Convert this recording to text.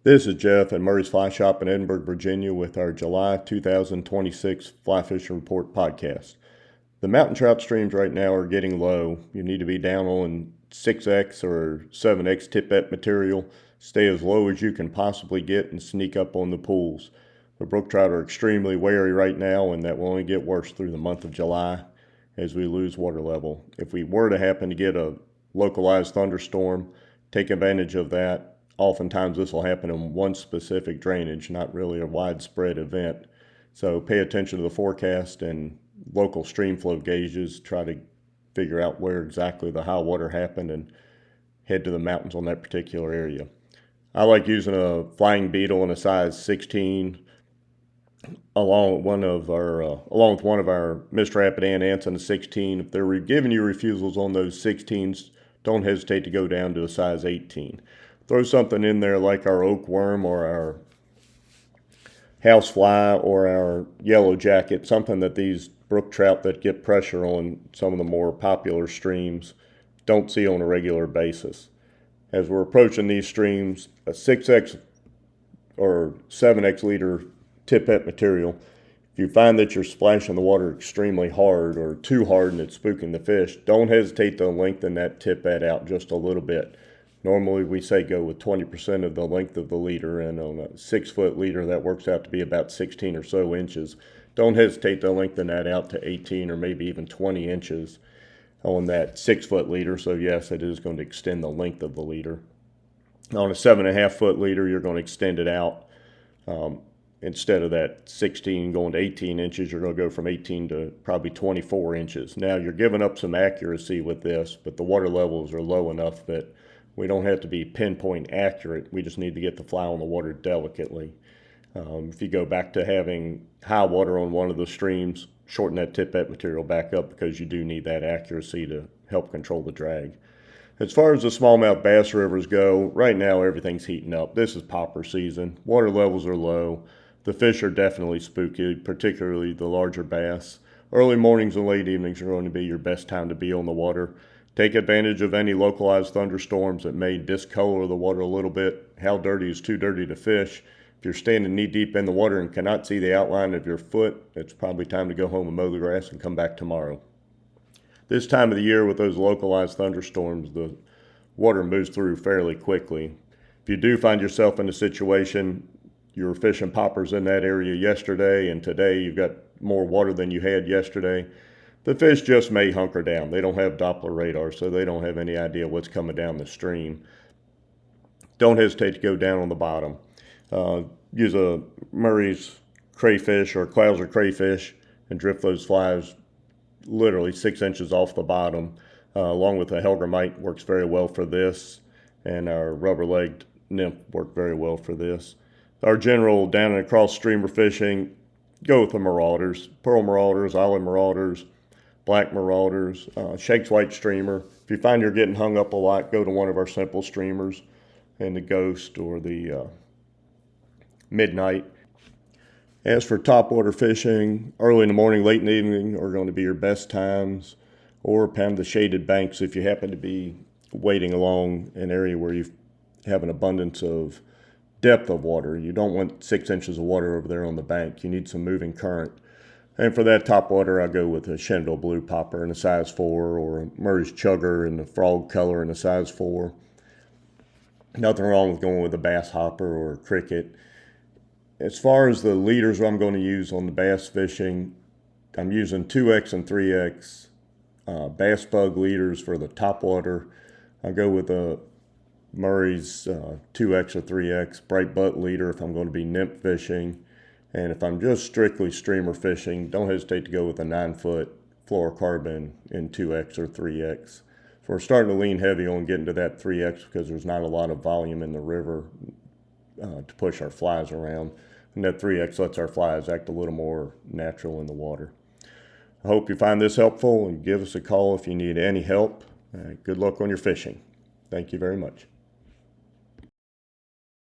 This is Jeff at Murray's Fly Shop in Edinburgh, Virginia with our July 2026 Fly Fishing Report podcast. The mountain trout streams right now are getting low. You need to be down on 6X or 7X tippet material. Stay as low as you can possibly get and sneak up on the pools. The brook trout are extremely wary right now, and that will only get worse through the month of July as we lose water level. If we were to happen to get a localized thunderstorm, take advantage of that. Oftentimes this will happen in one specific drainage, not really a widespread event. So pay attention to the forecast and local stream flow gauges. Try to figure out where exactly the high water happened and head to the mountains on that particular area. I like using a flying beetle in a size 16 along with one of our Mist Rapid ants in a 16. If they're giving you refusals on those 16s, don't hesitate to go down to a size 18. Throw something in there like our oak worm or our housefly or our yellow jacket, something that these brook trout that get pressure on some of the more popular streams don't see on a regular basis. As we're approaching these streams, a 6X or 7X leader tippet material, if you find that you're splashing the water extremely hard or too hard and it's spooking the fish, don't hesitate to lengthen that tippet out just a little bit. Normally we say go with 20% of the length of the leader, and on a 6-foot leader that works out to be about 16 or so inches. Don't hesitate to lengthen that out to 18 or maybe even 20 inches on that 6-foot leader. So yes, it is going to extend the length of the leader. On a 7.5-foot leader, you're going to extend it out. Instead of that 16 going to 18 inches, you're going to go from 18 to probably 24 inches. Now you're giving up some accuracy with this, but the water levels are low enough that we don't have to be pinpoint accurate. We just need to get the fly on the water delicately. If you go back to having high water on one of the streams, shorten that tippet material back up because you do need that accuracy to help control the drag. As far as the smallmouth bass rivers go, right now everything's heating up. This is popper season. Water levels are low. The fish are definitely spooky, particularly the larger bass. Early mornings and late evenings are going to be your best time to be on the water. Take advantage of any localized thunderstorms that may discolor the water a little bit. How dirty is too dirty to fish? If you're standing knee deep in the water and cannot see the outline of your foot, it's probably time to go home and mow the grass and come back tomorrow. This time of the year with those localized thunderstorms, the water moves through fairly quickly. If you do find yourself in a situation, you were fishing poppers in that area yesterday and today you've got more water than you had yesterday, the fish just may hunker down. They don't have Doppler radar, so they don't have any idea what's coming down the stream. Don't hesitate to go down on the bottom. Use a Murray's crayfish or Clouser crayfish and drift those flies literally 6 inches off the bottom. Along with a Helgramite works very well for this, and our rubber-legged nymph work very well for this. Our general down and across streamer fishing, go with the marauders, pearl marauders, island marauders, black marauders, Shakes white streamer. If you find you're getting hung up a lot, go to one of our simple streamers and the Ghost or the Midnight. As for topwater fishing, early in the morning, late in the evening are going to be your best times, or pound the shaded banks if you happen to be wading along an area where you have an abundance of depth of water. You don't want 6 inches of water over there on the bank. You need some moving current. And for that top water, I go with a Shenandoah blue popper in a size 4 or a Murray's chugger in the frog color in a size 4. Nothing wrong with going with a bass hopper or a cricket. As far as the leaders I'm going to use on the bass fishing, I'm using 2X and 3X bass bug leaders for the top water. I go with a Murray's 2X or 3X bright butt leader if I'm going to be nymph fishing. And if I'm just strictly streamer fishing, don't hesitate to go with a 9-foot fluorocarbon in 2X or 3X. So we're starting to lean heavy on getting to that 3X because there's not a lot of volume in the river to push our flies around. And that 3X lets our flies act a little more natural in the water. I hope you find this helpful and give us a call if you need any help. Good luck on your fishing. Thank you very much.